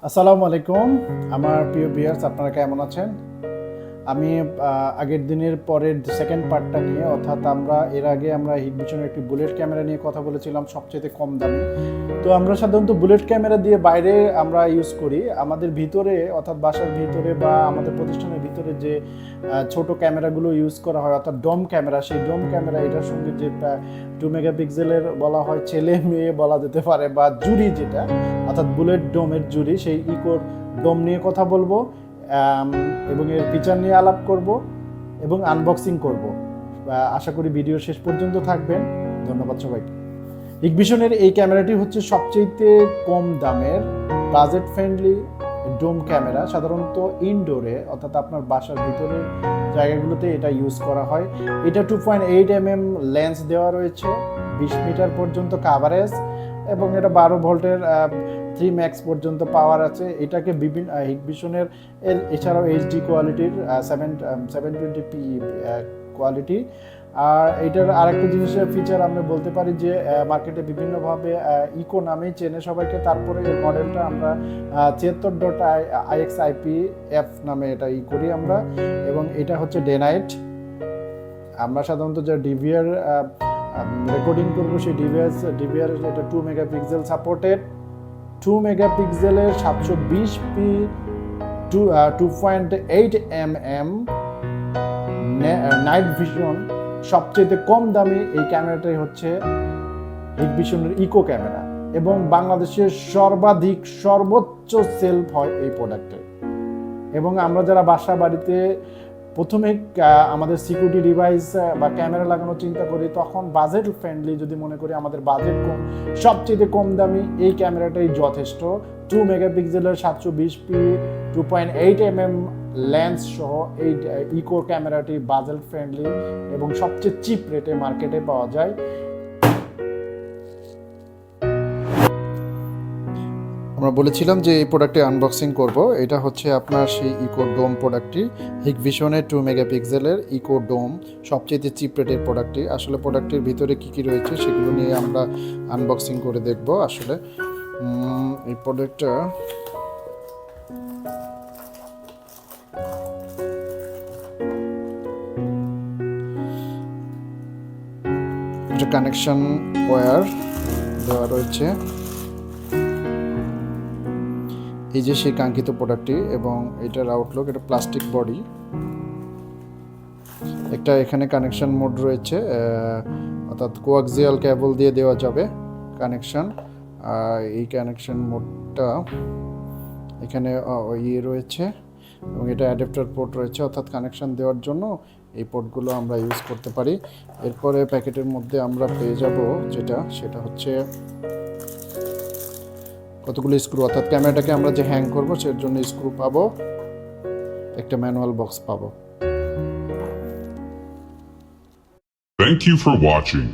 আসসালামু আলাইকুম আমার প্রিয় ভিউয়ার্স, আপনারা কেমন আছেন? আমি আগের দিনের পরের সেকেন্ড পার্টটা নিয়ে, অর্থাৎ এর আগে আমরা হিকভিশনের একটি বুলেট ক্যামেরা নিয়ে কথা বলেছিলাম সবচেয়ে কম দামে। তো আমরা সাধারণত বুলেট ক্যামেরা দিয়ে বাইরে আমরা ইউজ করি, আমাদের ভিতরে অর্থাৎ বাসার ভিতরে বা আমাদের প্রতিষ্ঠানের ভিতরে যে ছোট ক্যামেরাগুলো ইউজ করা হয় অর্থাৎ ডোম ক্যামেরা, সেই ডোম ক্যামেরা এটার সঙ্গে যে 2 মেগাপিক্সেলের বলা হয়, ছেলে মেয়ে বলা যেতে পারে, বা জুরি যেটা অর্থাৎ বুলেট ডোমের জুরি, সেই ইকোর ডোম নিয়ে কথা বলবো এবং এর ফিচার নিয়ে আলাপ করব এবং আনবক্সিং করব। আশা করি ভিডিও শেষ পর্যন্ত থাকবেন। ধন্যবাদ সবাইকে। হিকভিশনের এই ক্যামেরাটি হচ্ছে সবচেয়ে কম দামের বাজেট ফ্রেন্ডলি ডোম ক্যামেরা। সাধারণত ইনডোরে অর্থাৎ আপনার বাসার ভিতরের জায়গাগুলোতে এটা ইউজ করা হয়। এটা 2.8 লেন্স দেওয়া রয়েছে, 20 মিটার পর্যন্ত কাভারেজ, এবং এটা 12 ভোল্টের 3 ম্যাক্স পর্যন্ত পাওয়ার আছে। এটাকে বিভিন্ন হিকভিশনের এছাড়াও এইচডি কোয়ালিটির 720p কোয়ালিটি। আর এটার আরেকটা জিনিসের ফিচার আমরা বলতে পারি যে মার্কেটে বিভিন্নভাবে ইকো নামেই চেনে সবাইকে। তারপরে এই মডেলটা আমরা 76.IXIP-F নামে এটা করি আমরা, এবং এটা হচ্ছে ডে নাইট। আমরা সাধারণত যে ডিভিআর রেকর্ডিং করবো সেই ডিভিআর এটা 2 মেগাপিক্সেল সাপোর্টেড, 2 মেগাপিক্সেলের 720p 2.8 নাইট ভিশন। সবচেয়ে কম দামি এই ক্যামেরাটাই হচ্ছে হিকভিশনের ইকো ক্যামেরা, এবং বাংলাদেশের সর্বোচ্চ সেল হয় এই প্রোডাক্টে। এবং আমরা যারা বাসা বাড়িতে প্রথমে আমাদের সিকিউরিটি ডিভাইস বা ক্যামেরা লাগানোর চিন্তা করি, তখন বাজেট ফ্রেন্ডলি যদি মনে করি আমাদের বাজেট কম, সবচেয়ে কম দামি এই ক্যামেরাটাই যথেষ্ট। 2 মেগাপিক্সেলের 720p 2.8 লেন্স সহ এই ইকো ক্যামেরাটি বাজেট ফ্রেন্ডলি এবং সবচেয়ে চিপ রেটে মার্কেটে পাওয়া যায়। আমরা বলেছিলাম যে এই প্রোডাক্টটি আনবক্সিং করব। এটা হচ্ছে আপনার সেই ইকো ডোম প্রোডাক্টটি, হিকভিশনের 2 মেগাপিক্সেলের ইকো ডোম, সবচেয়ে চিপ রেটের প্রোডাক্টটি। আসলে প্রোডাক্টের ভিতরে কী কী রয়েছে সেগুলো নিয়ে আমরা আনবক্সিং করে দেখব। আসলে এই প্রোডাক্টটা কানেকশন ওয়্যার দেওয়া রয়েছে, এই যে সেই কাঙ্ক্ষিত প্রোডাক্টটি, এবং এটার আউটলুক, এটা প্লাস্টিক বডি। একটা এখানে কানেকশন মোড রয়েছে, অর্থাৎ কোয়াক্সিয়াল কেবল দিয়ে দেওয়া যাবে কানেকশন। আর এই কানেকশন মোডটা এখানে রয়েছে, এবং এটা অ্যাডাপ্টার পোর্ট রয়েছে, অর্থাৎ কানেকশন দেওয়ার জন্য এই পোর্টগুলো আমরা ইউজ করতে পারি। এরপরে প্যাকেটের মধ্যে আমরা পেয়ে যাব সেটা হচ্ছে কতগুলো স্ক্রু, অর্থাৎ ক্যামেরাটাকে আমরা যে হ্যাং করবো সের জন্য স্ক্রু পাবো, একটা ম্যানুয়াল বক্স পাবো। Thank you for watching.